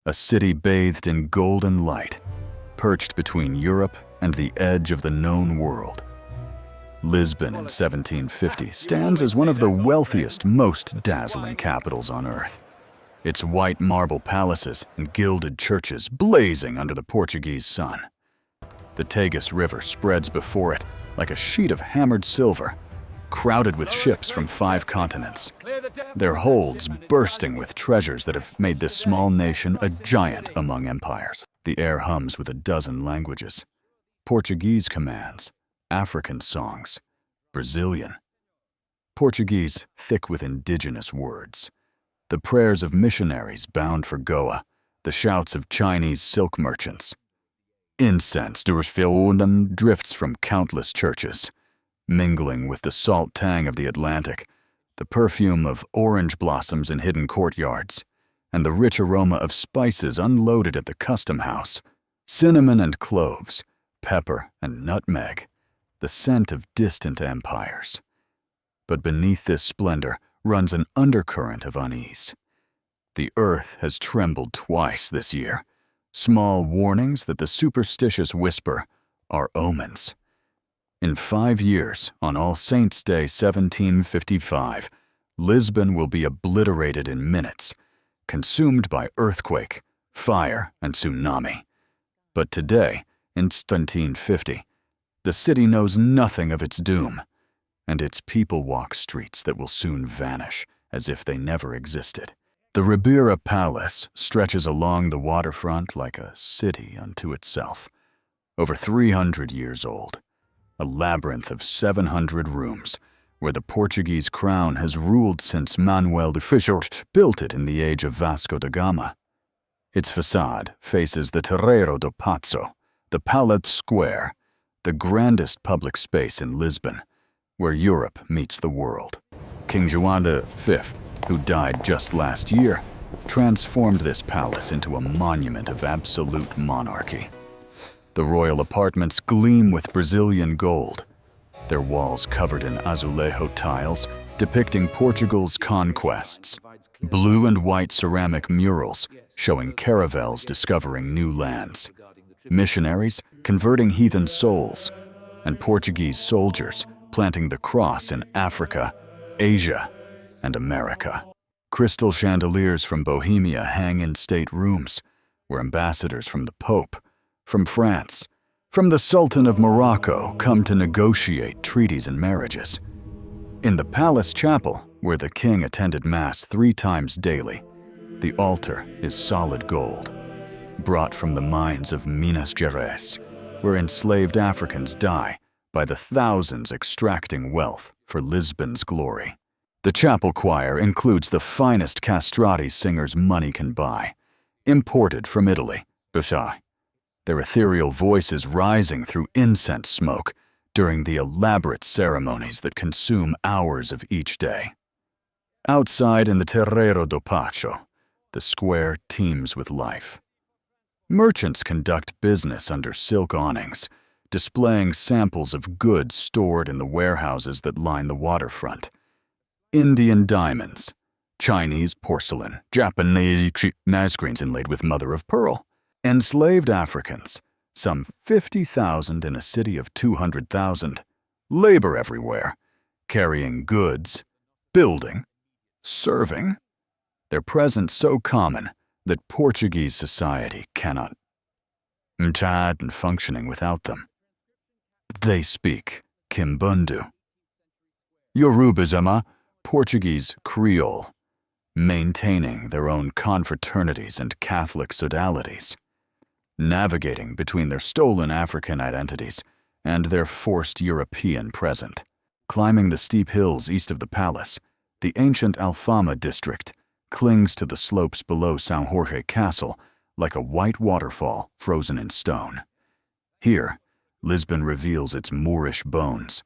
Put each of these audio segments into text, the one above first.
a city bathed in golden light, perched between Europe and the edge of the known world. Lisbon in 1750 stands as one of the wealthiest, most dazzling capitals on earth. Its white marble palaces and gilded churches blazing under the Portuguese sun. The Tagus River spreads before it like a sheet of hammered silver, crowded with ships from 5 continents, their holds bursting with treasures that have made this small nation a giant among empires. The air hums with a dozen languages. Portuguese commands, African songs, Brazilian. Portuguese thick with indigenous words. The prayers of missionaries bound for Goa, the shouts of Chinese silk merchants. Incense drifts from countless churches, mingling with the salt tang of the Atlantic, the perfume of orange blossoms in hidden courtyards, and the rich aroma of spices unloaded at the custom house, cinnamon and cloves, pepper and nutmeg, the scent of distant empires. But beneath this splendor runs an undercurrent of unease. The earth has trembled twice this year, small warnings that the superstitious whisper are omens. In 5 years, on All Saints' Day 1755, Lisbon will be obliterated in minutes, consumed by earthquake, fire, and tsunami. But today, in 1750, the city knows nothing of its doom, and its people walk streets that will soon vanish as if they never existed. The Ribeira Palace stretches along the waterfront like a city unto itself, over 300 years old, a labyrinth of 700 rooms where the Portuguese crown has ruled since Manuel de Fissure built it in the age of Vasco da Gama. Its facade faces the Terreiro do Paço, the Palace Square, the grandest public space in Lisbon, where Europe meets the world. King João V, who died just last year, transformed this palace into a monument of absolute monarchy. The royal apartments gleam with Brazilian gold, their walls covered in azulejo tiles depicting Portugal's conquests, blue and white ceramic murals showing caravels discovering new lands, missionaries converting heathen souls, and Portuguese soldiers planting the cross in Africa, Asia, and America. Crystal chandeliers from Bohemia hang in state rooms, where ambassadors from the Pope, from France, from the Sultan of Morocco come to negotiate treaties and marriages. In the palace chapel, where the king attended mass 3 times daily, the altar is solid gold, brought from the mines of Minas Gerais, where enslaved Africans die by the thousands extracting wealth for Lisbon's glory. The chapel choir includes the finest castrati singers money can buy, imported from Italy, Baixa, their ethereal voices rising through incense smoke during the elaborate ceremonies that consume hours of each day. Outside in the Terreiro do Paço, the square teems with life. Merchants conduct business under silk awnings, displaying samples of goods stored in the warehouses that line the waterfront. Indian diamonds, Chinese porcelain, Japanese Nazarene inlaid with mother-of-pearl, enslaved Africans, some 50,000 in a city of 200,000, labor everywhere, carrying goods, building, serving, their presence so common that Portuguese society cannot and functioning without them. They speak Kimbundu, Yorubazama, Portuguese Creole, maintaining their own confraternities and Catholic sodalities, navigating between their stolen African identities and their forced European present. Climbing the steep hills east of the palace, the ancient Alfama district clings to the slopes below São Jorge Castle like a white waterfall frozen in stone. Here, Lisbon reveals its Moorish bones,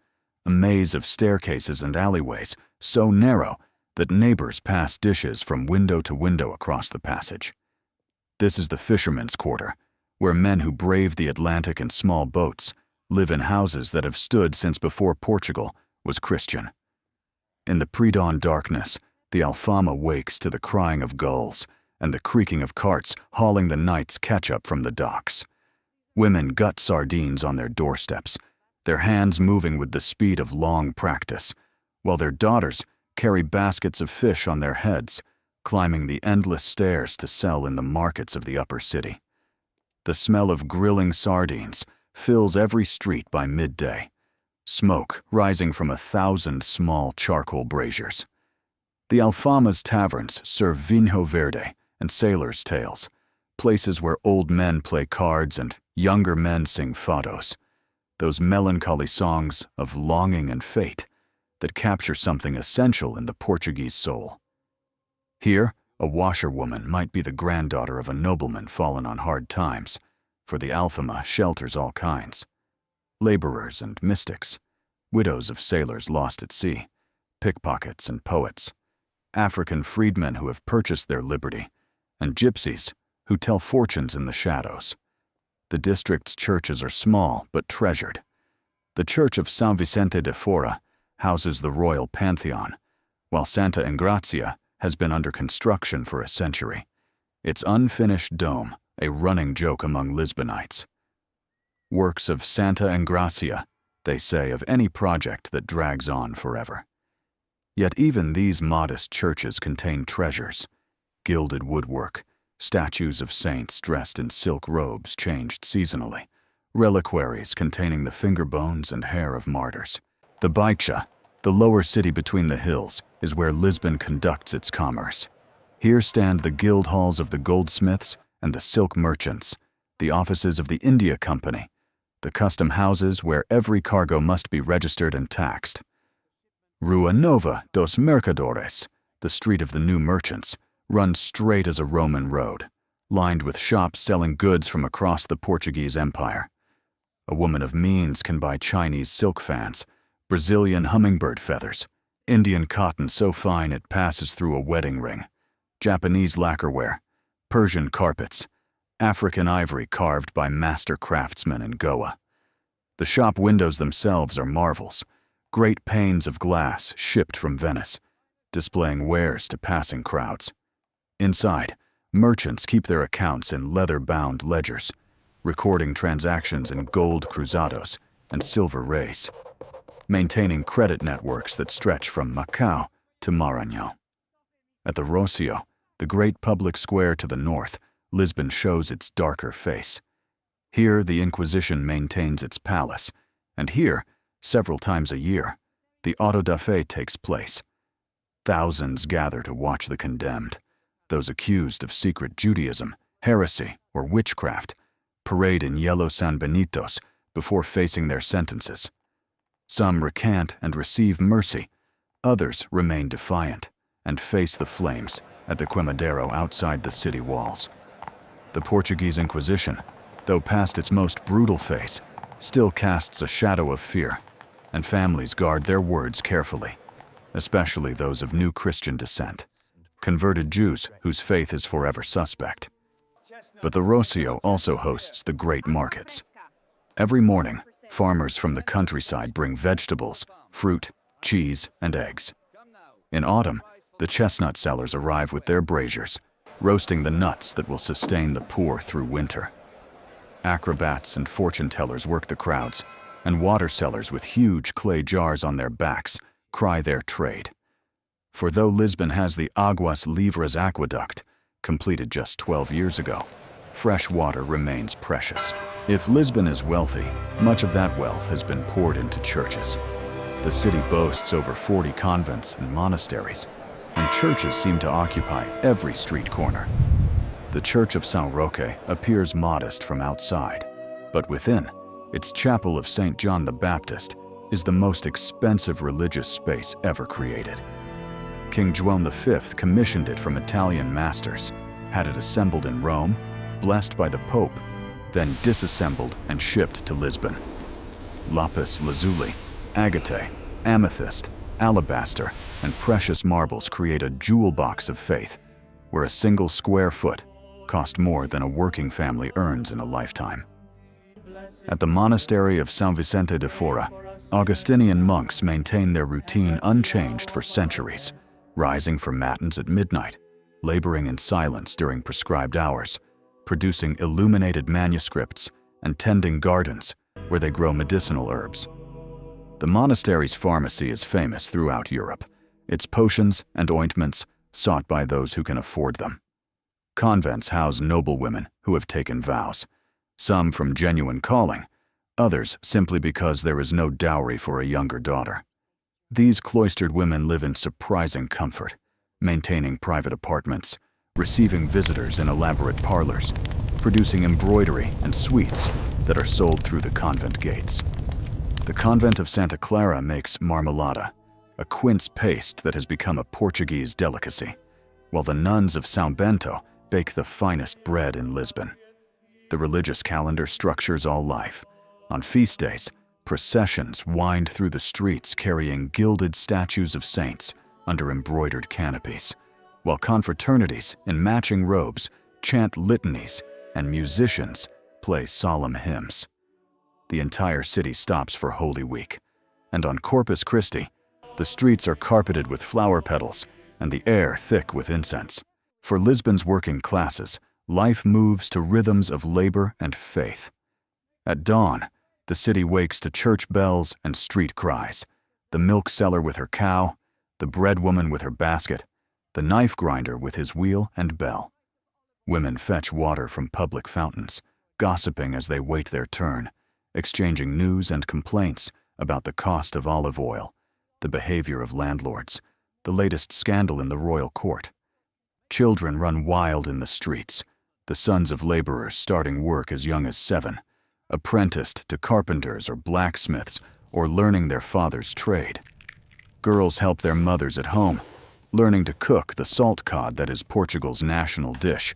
a maze of staircases and alleyways so narrow that neighbors pass dishes from window to window across the passage. This is the fishermen's quarter, where men who brave the Atlantic in small boats live in houses that have stood since before Portugal was Christian. In the pre-dawn darkness, the Alfama wakes to the crying of gulls and the creaking of carts hauling the night's ketchup from the docks. Women gut sardines on their doorsteps, their hands moving with the speed of long practice, while their daughters carry baskets of fish on their heads, climbing the endless stairs to sell in the markets of the upper city. The smell of grilling sardines fills every street by midday, smoke rising from 1,000 small charcoal braziers. The Alfama's taverns serve vinho verde and sailors' tales, places where old men play cards and younger men sing fados, those melancholy songs of longing and fate that capture something essential in the Portuguese soul. Here, a washerwoman might be the granddaughter of a nobleman fallen on hard times, for the Alfama shelters all kinds. Laborers and mystics, widows of sailors lost at sea, pickpockets and poets, African freedmen who have purchased their liberty, and gypsies who tell fortunes in the shadows. The district's churches are small but treasured. The church of São Vicente de Fora houses the royal pantheon, while Santa Engracia has been under construction for a century, its unfinished dome a running joke among Lisbonites. Works of Santa Engracia, they say of any project that drags on forever. Yet even these modest churches contain treasures, gilded woodwork, statues of saints dressed in silk robes changed seasonally, reliquaries containing the finger bones and hair of martyrs. The Baixa, the lower city between the hills, is where Lisbon conducts its commerce. Here stand the guild halls of the goldsmiths and the silk merchants, the offices of the India Company, the custom houses where every cargo must be registered and taxed. Rua Nova dos Mercadores, the street of the new merchants, runs straight as a Roman road, lined with shops selling goods from across the Portuguese Empire. A woman of means can buy Chinese silk fans, Brazilian hummingbird feathers, Indian cotton so fine it passes through a wedding ring, Japanese lacquerware, Persian carpets, African ivory carved by master craftsmen in Goa. The shop windows themselves are marvels, great panes of glass shipped from Venice, displaying wares to passing crowds. Inside, merchants keep their accounts in leather-bound ledgers, recording transactions in gold cruzados and silver reis, maintaining credit networks that stretch from Macau to Maranhão. At the Rocio, the great public square to the north, Lisbon shows its darker face. Here the Inquisition maintains its palace, and here, several times a year, the auto da fe takes place. Thousands gather to watch the condemned, those accused of secret Judaism, heresy, or witchcraft, parade in yellow San Benitos before facing their sentences. Some recant and receive mercy, others remain defiant and face the flames at the quemadero outside the city walls. The Portuguese Inquisition, though past its most brutal phase, still casts a shadow of fear, and families guard their words carefully, especially those of new Christian descent, converted Jews whose faith is forever suspect. But the Rocio also hosts the great markets. Every morning, farmers from the countryside bring vegetables, fruit, cheese, and eggs. In autumn, the chestnut sellers arrive with their braziers, roasting the nuts that will sustain the poor through winter. Acrobats and fortune-tellers work the crowds, and water sellers with huge clay jars on their backs cry their trade. For though Lisbon has the Aguas Livres aqueduct, completed just 12 years ago, fresh water remains precious. If Lisbon is wealthy, much of that wealth has been poured into churches. The city boasts over 40 convents and monasteries, and churches seem to occupy every street corner. The Church of São Roque appears modest from outside, but within, its chapel of St. John the Baptist is the most expensive religious space ever created. King João V commissioned it from Italian masters, had it assembled in Rome, blessed by the Pope, then disassembled and shipped to Lisbon. Lapis lazuli, agate, amethyst, alabaster, and precious marbles create a jewel box of faith, where a single square foot cost more than a working family earns in a lifetime. At the monastery of São Vicente de Fora, Augustinian monks maintain their routine unchanged for centuries, rising for matins at midnight, laboring in silence during prescribed hours, producing illuminated manuscripts and tending gardens where they grow medicinal herbs. The monastery's pharmacy is famous throughout Europe, its potions and ointments sought by those who can afford them. Convents house noblewomen who have taken vows, some from genuine calling, others simply because there is no dowry for a younger daughter. These cloistered women live in surprising comfort, maintaining private apartments, receiving visitors in elaborate parlors, producing embroidery and sweets that are sold through the convent gates. The convent of Santa Clara makes marmelada, a quince paste that has become a Portuguese delicacy, while the nuns of São Bento bake the finest bread in Lisbon. The religious calendar structures all life. On feast days, processions wind through the streets carrying gilded statues of saints under embroidered canopies, while confraternities in matching robes chant litanies and musicians play solemn hymns. The entire city stops for Holy Week, and on Corpus Christi, the streets are carpeted with flower petals and the air thick with incense. For Lisbon's working classes, life moves to rhythms of labor and faith. At dawn, the city wakes to church bells and street cries, the milk seller with her cow, the bread woman with her basket, the knife grinder with his wheel and bell. Women fetch water from public fountains, gossiping as they wait their turn, exchanging news and complaints about the cost of olive oil, the behavior of landlords, the latest scandal in the royal court. Children run wild in the streets, the sons of laborers starting work as young as 7, apprenticed to carpenters or blacksmiths or learning their father's trade. Girls help their mothers at home, learning to cook the salt cod that is Portugal's national dish,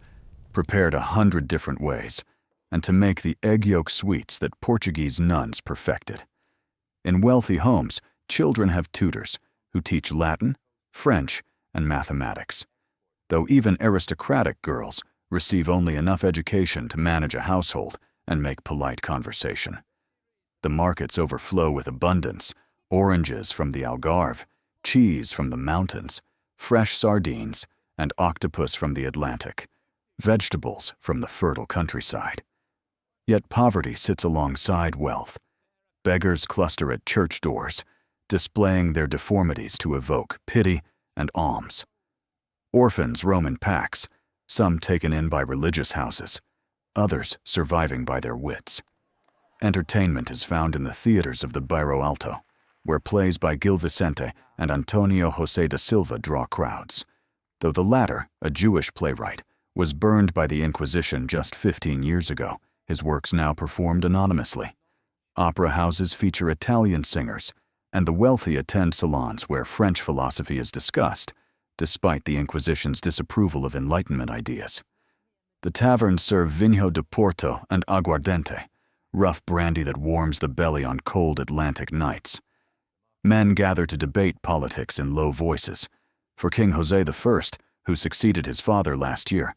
prepared 100 different ways, and to make the egg yolk sweets that Portuguese nuns perfected. In wealthy homes, children have tutors who teach Latin, French, and mathematics, though even aristocratic girls receive only enough education to manage a household and make polite conversation. The markets overflow with abundance, oranges from the Algarve, cheese from the mountains, fresh sardines, and octopus from the Atlantic, vegetables from the fertile countryside. Yet poverty sits alongside wealth. Beggars cluster at church doors, displaying their deformities to evoke pity and alms. Orphans roam in packs, some taken in by religious houses, others surviving by their wits. Entertainment is found in the theaters of the Bairro Alto, where plays by Gil Vicente and Antonio José da Silva draw crowds. Though the latter, a Jewish playwright, was burned by the Inquisition just 15 years ago, his works now performed anonymously. Opera houses feature Italian singers, and the wealthy attend salons where French philosophy is discussed, despite the Inquisition's disapproval of Enlightenment ideas. The taverns serve vinho de Porto and aguardiente, rough brandy that warms the belly on cold Atlantic nights. Men gather to debate politics in low voices, for King José I, who succeeded his father last year,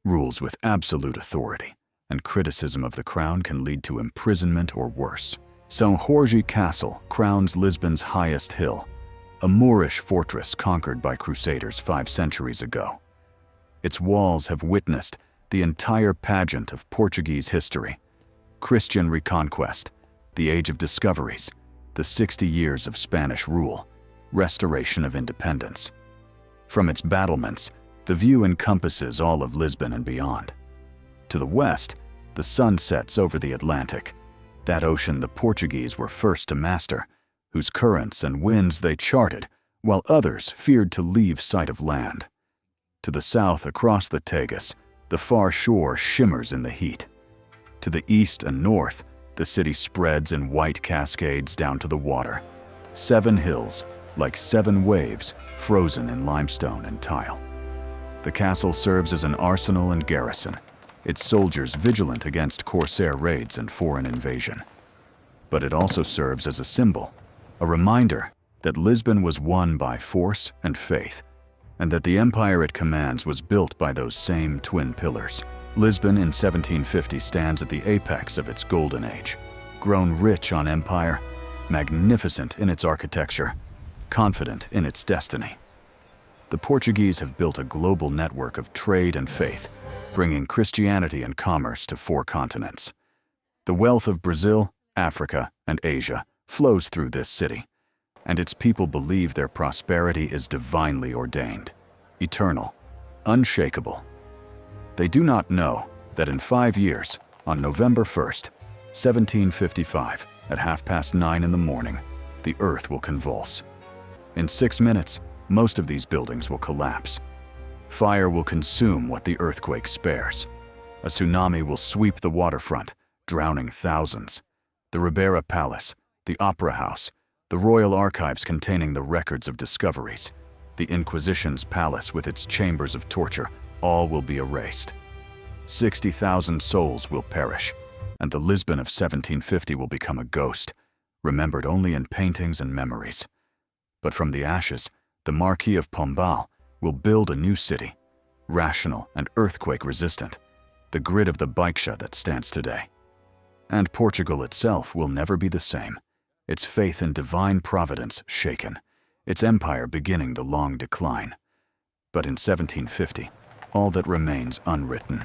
rules with absolute authority, and criticism of the crown can lead to imprisonment or worse. São Jorge Castle crowns Lisbon's highest hill, a Moorish fortress conquered by crusaders 5 centuries ago. Its walls have witnessed the entire pageant of Portuguese history: Christian reconquest, the Age of Discoveries, the 60 years of Spanish rule, restoration of independence. From its battlements, the view encompasses all of Lisbon and beyond. To the west, the sun sets over the Atlantic, that ocean the Portuguese were first to master, whose currents and winds they charted, while others feared to leave sight of land. To the south, across the Tagus, the far shore shimmers in the heat. To the east and north, the city spreads in white cascades down to the water, 7 hills, like 7 waves, frozen in limestone and tile. The castle serves as an arsenal and garrison, its soldiers vigilant against corsair raids and foreign invasion. But it also serves as a symbol, a reminder that Lisbon was won by force and faith, and that the empire it commands was built by those same twin pillars. Lisbon in 1750 stands at the apex of its golden age, grown rich on empire, magnificent in its architecture, confident in its destiny. The Portuguese have built a global network of trade and faith, bringing Christianity and commerce to 4 continents. The wealth of Brazil, Africa, and Asia flows through this city, and its people believe their prosperity is divinely ordained, eternal, unshakable. They do not know that in 5 years, on November 1st, 1755, at 9:30 in the morning, the earth will convulse. In 6 minutes, most of these buildings will collapse. Fire will consume what the earthquake spares. A tsunami will sweep the waterfront, drowning thousands. The Ribera Palace, the Opera House, the Royal Archives containing the records of discoveries, the Inquisition's palace with its chambers of torture, all will be erased. 60,000 souls will perish, and the Lisbon of 1750 will become a ghost, remembered only in paintings and memories. But from the ashes, the Marquis of Pombal will build a new city, rational and earthquake-resistant, the grid of the Baixa that stands today. And Portugal itself will never be the same, its faith in divine providence shaken, its empire beginning the long decline. But in 1750, all that remains unwritten.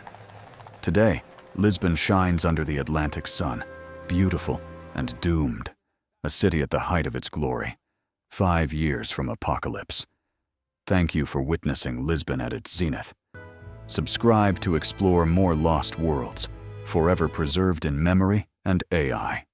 Today, Lisbon shines under the Atlantic sun, beautiful and doomed, a city at the height of its glory, 5 years from apocalypse. Thank you for witnessing Lisbon at its zenith. Subscribe to explore more lost worlds, forever preserved in memory and AI.